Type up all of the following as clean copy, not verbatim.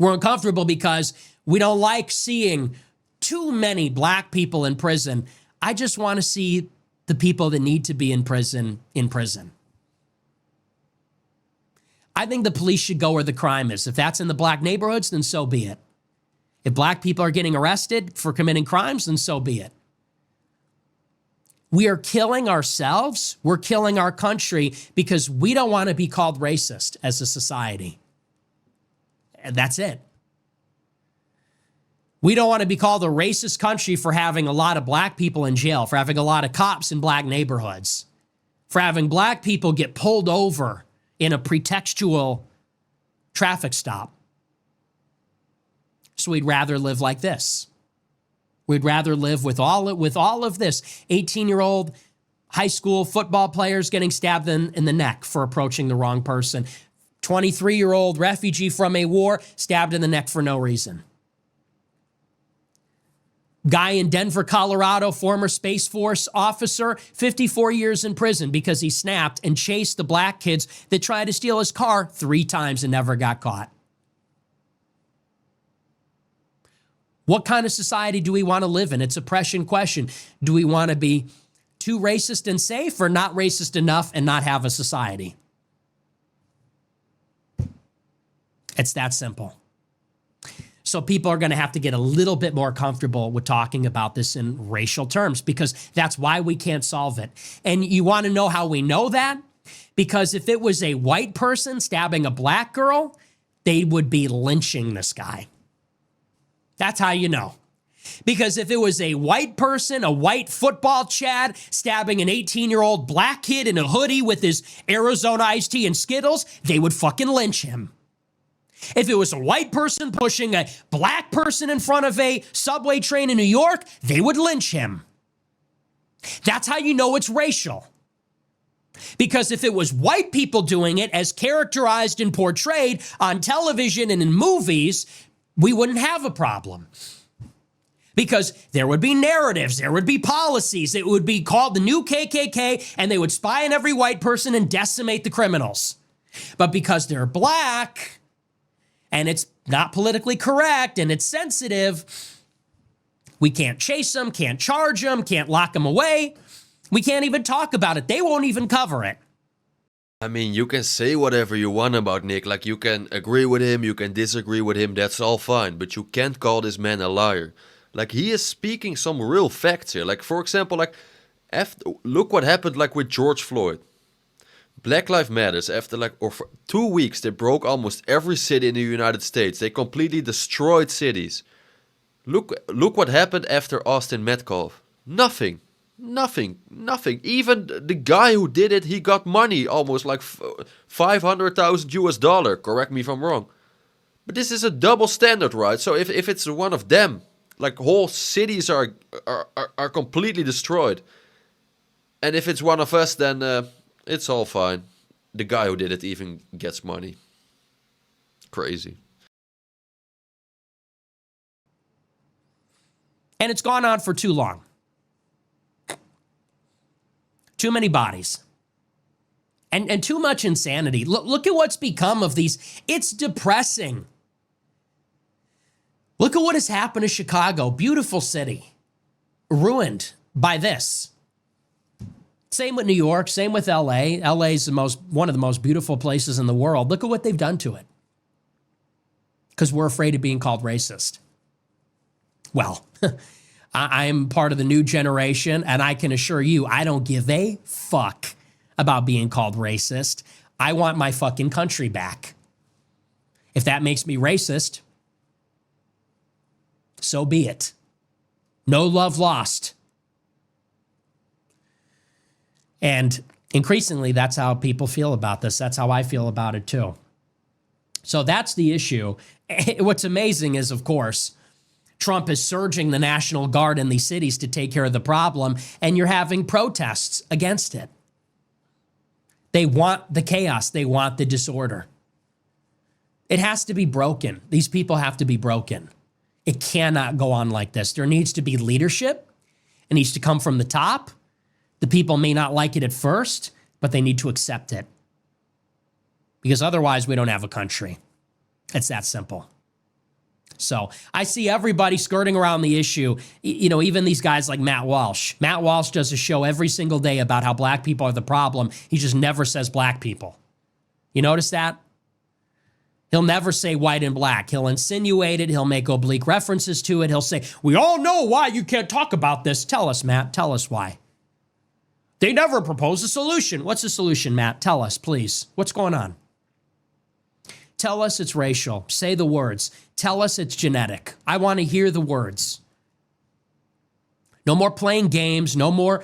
We're uncomfortable because we don't like seeing too many black people in prison. I just want to see the people that need to be in prison in prison. I think the police should go where the crime is. If that's in the black neighborhoods, then so be it. If black people are getting arrested for committing crimes, then so be it. We are killing ourselves. We're killing our country because we don't want to be called racist as a society. And that's it. We don't want to be called a racist country for having a lot of black people in jail, for having a lot of cops in black neighborhoods, for having black people get pulled over in a pretextual traffic stop. So we'd rather live like this. We'd rather live with all of this. 18-year-old high school football players getting stabbed in the neck for approaching the wrong person. 23-year-old refugee from a war stabbed in the neck for no reason. Guy in Denver, Colorado, former Space Force officer, 54 years in prison because he snapped and chased the black kids that tried to steal his car 3 times and never got caught. What kind of society do we want to live in? It's a pressing question. Do we want to be too racist and safe, or not racist enough and not have a society? It's that simple. So people are going to have to get a little bit more comfortable with talking about this in racial terms, because that's why we can't solve it. And you want to know how we know that? Because if it was a white person stabbing a black girl, they would be lynching this guy. That's how you know. Because if it was a white person, a white football Chad, stabbing an 18-year-old black kid in a hoodie with his Arizona iced tea and Skittles, they would fucking lynch him. If it was a white person pushing a black person in front of a subway train in New York, they would lynch him. That's how you know it's racial. Because if it was white people doing it as characterized and portrayed on television and in movies, we wouldn't have a problem. Because there would be narratives, there would be policies, it would be called the new KKK, and they would spy on every white person and decimate the criminals. But because they're black, and it's not politically correct, and it's sensitive, we can't chase them, can't charge them, can't lock them away. We can't even talk about it. They won't even cover it. I mean, you can say whatever you want about Nick. Like, you can agree with him, you can disagree with him, that's all fine. But you can't call this man a liar. Like, he is speaking some real facts here. Like, for example, like, look what happened, like, with George Floyd. Black Lives Matters, after for 2 weeks, they broke almost every city in the United States. They completely destroyed cities. Look what happened after Austin Metcalf. Nothing. Even the guy who did it, he got money, almost like $500,000. Correct me if I'm wrong. But this is a double standard, right? So if it's one of them, like, whole cities are completely destroyed. And if it's one of us, then it's all fine. The guy who did it even gets money. Crazy. And it's gone on for too long. Too many bodies. And too much insanity. Look at what's become of these. It's depressing. Look at what has happened to Chicago. Beautiful city. Ruined by this. Same with New York. Same with LA. LA is one of the most beautiful places in the world. Look at what they've done to it. Because we're afraid of being called racist. Well, I'm part of the new generation, and I can assure you, I don't give a fuck about being called racist. I want my fucking country back. If that makes me racist, so be it. No love lost. And increasingly, that's how people feel about this. That's how I feel about it too. So that's the issue. What's amazing is, of course, Trump is surging the National Guard in these cities to take care of the problem, and you're having protests against it. They want the chaos. They want the disorder. It has to be broken. These people have to be broken. It cannot go on like this. There needs to be leadership. It needs to come from the top. The people may not like it at first, but they need to accept it. Because otherwise, we don't have a country. It's that simple. So I see everybody skirting around the issue. Even these guys like Matt Walsh. Matt Walsh does a show every single day about how black people are the problem. He just never says black people. You notice that? He'll never say white and black. He'll insinuate it. He'll make oblique references to it. He'll say, we all know why you can't talk about this. Tell us, Matt. Tell us why. They never propose a solution. What's the solution, Matt? Tell us, please. What's going on? Tell us it's racial. Say the words. Tell us it's genetic. I want to hear the words. No more playing games. No more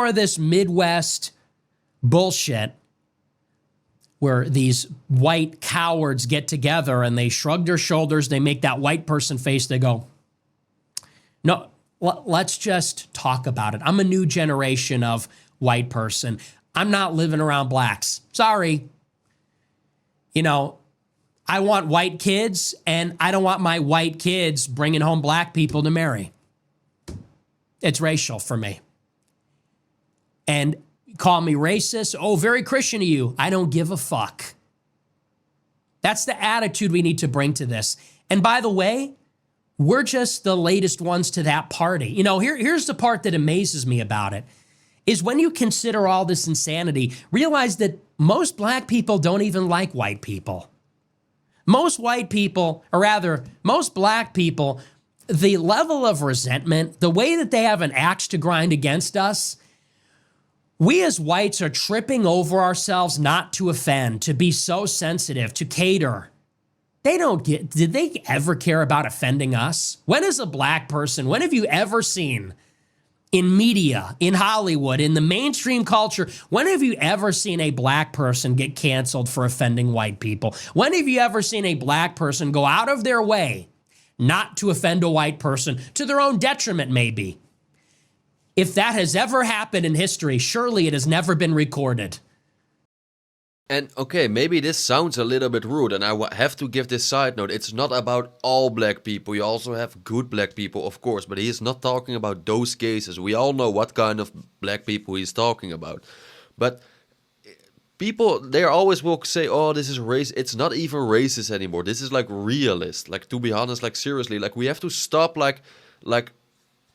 of this Midwest bullshit where these white cowards get together and they shrug their shoulders, they make that white person face, they go, no, let's just talk about it. I'm a new generation of white person. I'm not living around blacks. Sorry. I want white kids, and I don't want my white kids bringing home black people to marry. It's racial for me. And call me racist. Oh, very Christian of you. I don't give a fuck. That's the attitude we need to bring to this. And by the way, we're just the latest ones to that party. Here's the part that amazes me about it, is when you consider all this insanity, realize that most black people don't even like white people. Most white people, or rather, most black people, the level of resentment, the way that they have an axe to grind against us, we as whites are tripping over ourselves not to offend, to be so sensitive, to cater. Did they ever care about offending us? When is a black person, when have you ever seen in media, in Hollywood, in the mainstream culture, when have you ever seen a black person get canceled for offending white people? When have you ever seen a black person go out of their way not to offend a white person, to their own detriment maybe? If that has ever happened in history, surely it has never been recorded. And okay, maybe this sounds a little bit rude, and I have to give this side note. It's not about all black people. You also have good black people, of course, but he is not talking about those cases. We all know what kind of black people he's talking about. But people, they always will say, oh, this is race. It's not even racist anymore. This is like realist. Like, to be honest, like seriously, like we have to stop like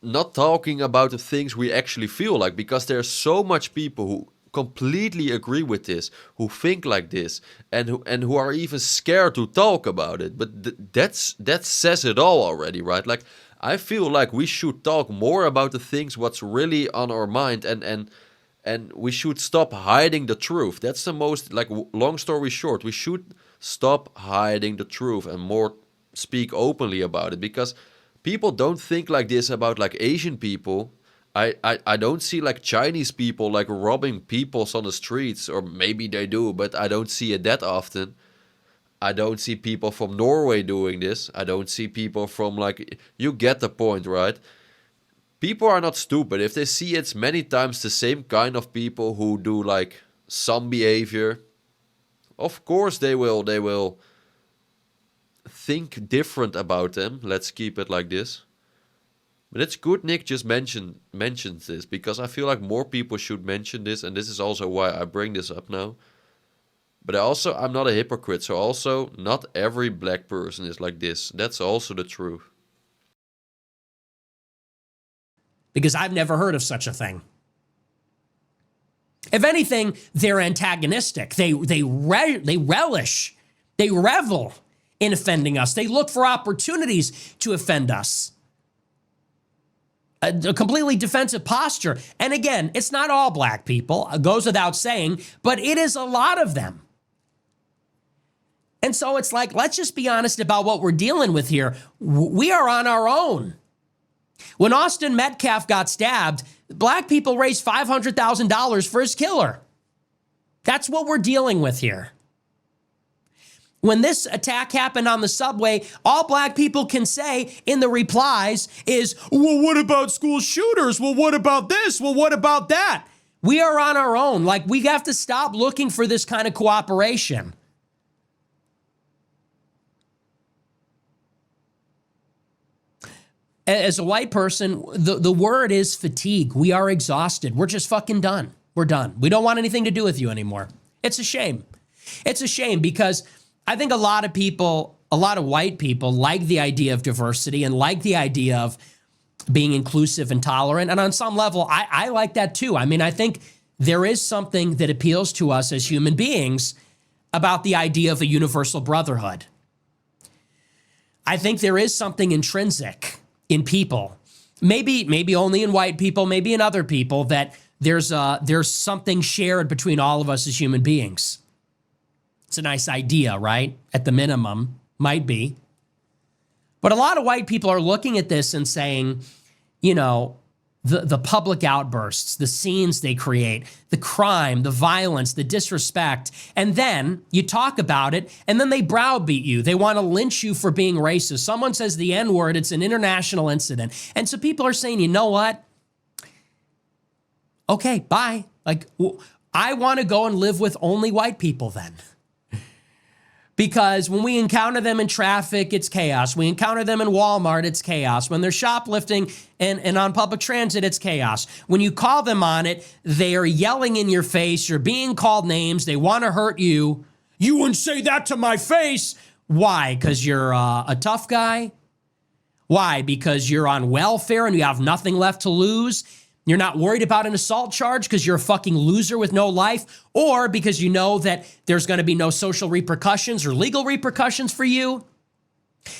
not talking about the things we actually feel like, because there's so much people who completely agree with this, who think like this, and who are even scared to talk about it. But that says it all already, right? Like, I feel like we should talk more about the things what's really on our mind, and we should stop hiding the truth. That's the most, like, long story short, we should stop hiding the truth and more speak openly about it, because people don't think like this about like Asian people. I don't see like Chinese people like robbing people on the streets, or maybe they do, but I don't see it that often. I don't see people from Norway doing this. I don't see people from like, you get the point, right? People are not stupid. If they see it's many times the same kind of people who do like some behavior, of course they will think different about them. Let's keep it like this. But it's good Nick just mentions this, because I feel like more people should mention this, and this is also why I bring this up now. But I'm not a hypocrite, so also not every black person is like this. That's also the truth. Because I've never heard of such a thing. If anything, they're antagonistic. They relish, they revel in offending us. They look for opportunities to offend us. A completely defensive posture. And again, it's not all black people, it goes without saying, but it is a lot of them. And so it's like, let's just be honest about what we're dealing with here. We are on our own. When Austin Metcalf got stabbed, black people raised $500,000 for his killer. That's what we're dealing with here. When this attack happened on the subway, all black people can say in the replies is, well, what about school shooters? Well, what about this? Well, what about that? We are on our own. Like, we have to stop looking for this kind of cooperation. As a white person, the word is fatigue. We are exhausted. We're just fucking done. We're done. We don't want anything to do with you anymore. It's a shame. It's a shame because I think a lot of people a lot of white people like the idea of diversity and like the idea of being inclusive and tolerant. And on some level, I like that too. I mean, I think there is something that appeals to us as human beings about the idea of a universal brotherhood. I think there is something intrinsic in people, maybe only in white people, maybe in other people, that there's something shared between all of us as human beings. It's a nice idea, right? At the minimum, might be. But a lot of white people are looking at this and saying, you know, the public outbursts, the scenes they create, the crime, the violence, the disrespect, and then you talk about it, and then they browbeat you. They want to lynch you for being racist. Someone says the N-word, it's an international incident. And so people are saying, you know what? Okay, bye. Like, I want to go and live with only white people then. Because when we encounter them in traffic, it's chaos. We encounter them in Walmart, it's chaos. When they're shoplifting and on public transit, it's chaos. When you call them on it, they are yelling in your face. You're being called names. They want to hurt you. You wouldn't say that to my face. Why? Because you're a tough guy? Why? Because you're on welfare and you have nothing left to lose? You're not worried about an assault charge because you're a fucking loser with no life, or because you know that there's going to be no social repercussions or legal repercussions for you.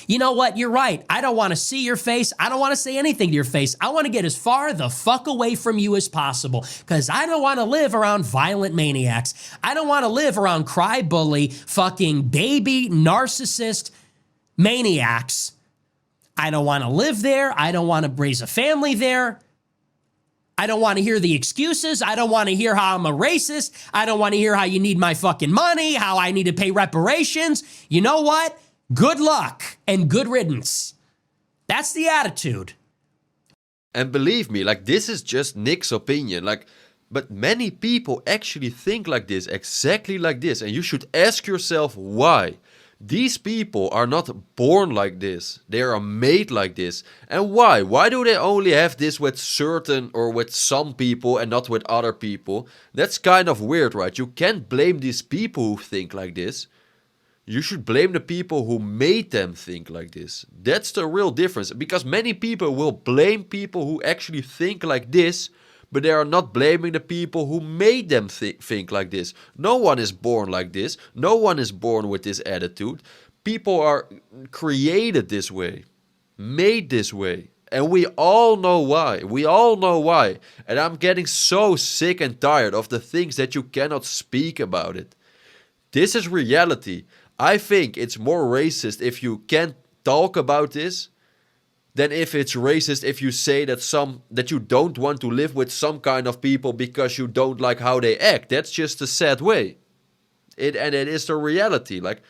You know what? You're right. I don't want to see your face. I don't want to say anything to your face. I want to get as far the fuck away from you as possible because I don't want to live around violent maniacs. I don't want to live around cry bully, fucking baby narcissist maniacs. I don't want to live there. I don't want to raise a family there. I don't want to hear the excuses. I don't want to hear how I'm a racist. I don't want to hear how you need my fucking money, how I need to pay reparations. You know what? Good luck and good riddance. That's the attitude. And believe me, like, this is just Nick's opinion. Like, but many people actually think like this, exactly like this. And you should ask yourself why. These people are not born like this. They are made like this. And why? Why do they only have this with certain or with some people and not with other people? That's kind of weird, right? You can't blame these people who think like this. You should blame the people who made them think like this. That's the real difference. Because many people will blame people who actually think like this, but they are not blaming the people who made them think like this. No one is born like this. No one is born with this attitude. People are created this way, made this way. And we all know why. We all know why. And I'm getting so sick and tired of the things that you cannot speak about it. This is reality. I think it's more racist if you can't talk about this than if it's racist if you say that you don't want to live with some kind of people because you don't like how they act. That's just a sad way. It is the reality. Like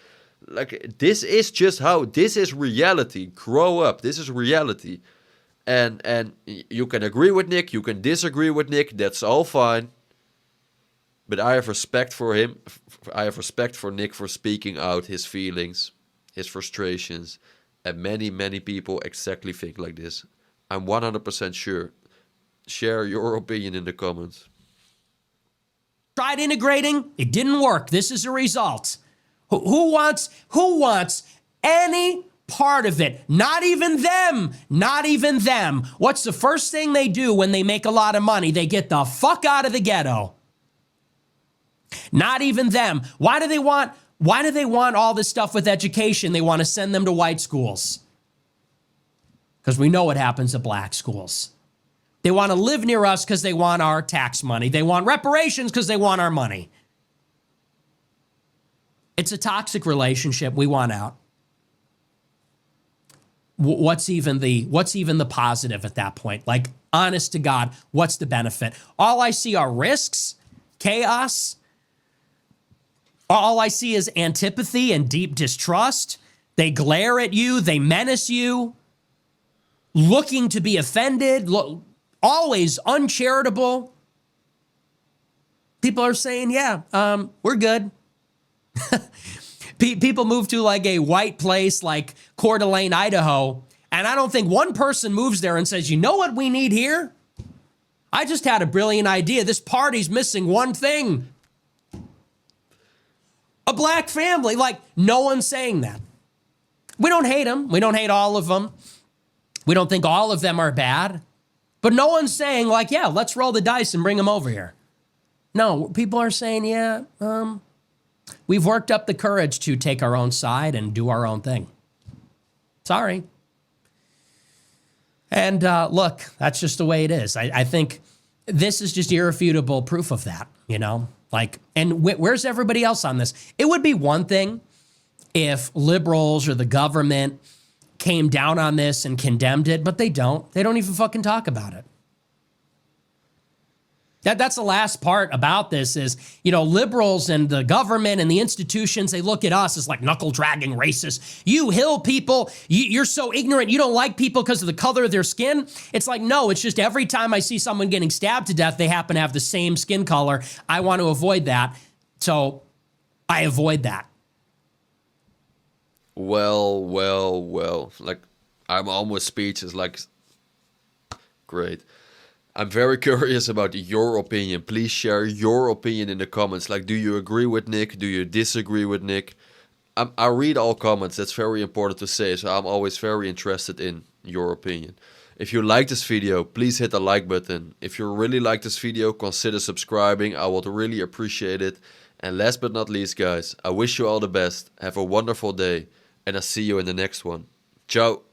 this is just how this is reality. Grow up. This is reality. And you can agree with Nick, you can disagree with Nick, that's all fine. But I have respect for him. I have respect for Nick for speaking out his feelings, his frustrations. And many, many people exactly think like this. I'm 100% sure. Share your opinion in the comments. Tried integrating, it didn't work. This is a result. Who wants any part of it? Not even them. Not even them. What's the first thing they do when they make a lot of money? They get the fuck out of the ghetto. Not even them. Why do they want all this stuff with education? They want to send them to white schools. Because we know what happens at black schools. They want to live near us because they want our tax money. They want reparations because they want our money. It's a toxic relationship. We want out. What's even the positive at that point? Like, honest to God, what's the benefit? All I see are risks, chaos. All I see is antipathy and deep distrust. They glare at you. They menace you. Looking to be offended. Always uncharitable. People are saying, yeah, we're good. People move to like a white place like Coeur d'Alene, Idaho, and I don't think one person moves there and says, you know what we need here? I just had a brilliant idea. This party's missing one thing. A black family. Like, no one's saying that. We don't hate them. We don't hate all of them. We don't think all of them are bad. But no one's saying like, yeah, let's roll the dice and bring them over here. No, people are saying, yeah, we've worked up the courage to take our own side and do our own thing. Sorry. And look, that's just the way it is. I think this is just irrefutable proof of that, you know? Like, and where's everybody else on this? It would be one thing if liberals or the government came down on this and condemned it, but they don't. They don't even fucking talk about it. That's the last part about this is, you know, liberals and the government and the institutions, they look at us as like knuckle-dragging racists. You hill people, you're so ignorant, you don't like people because of the color of their skin. It's like, no, it's just every time I see someone getting stabbed to death, they happen to have the same skin color. I want to avoid that, so I avoid that. Well. Like, I'm almost speechless. Like, great. I'm very curious about your opinion. Please share your opinion in the comments. Like, do you agree with Nick? Do you disagree with Nick? I read all comments. That's very important to say. So I'm always very interested in your opinion. If you like this video, please hit the like button. If you really like this video, consider subscribing. I would really appreciate it. And last but not least, guys, I wish you all the best. Have a wonderful day. And I'll see you in the next one. Ciao.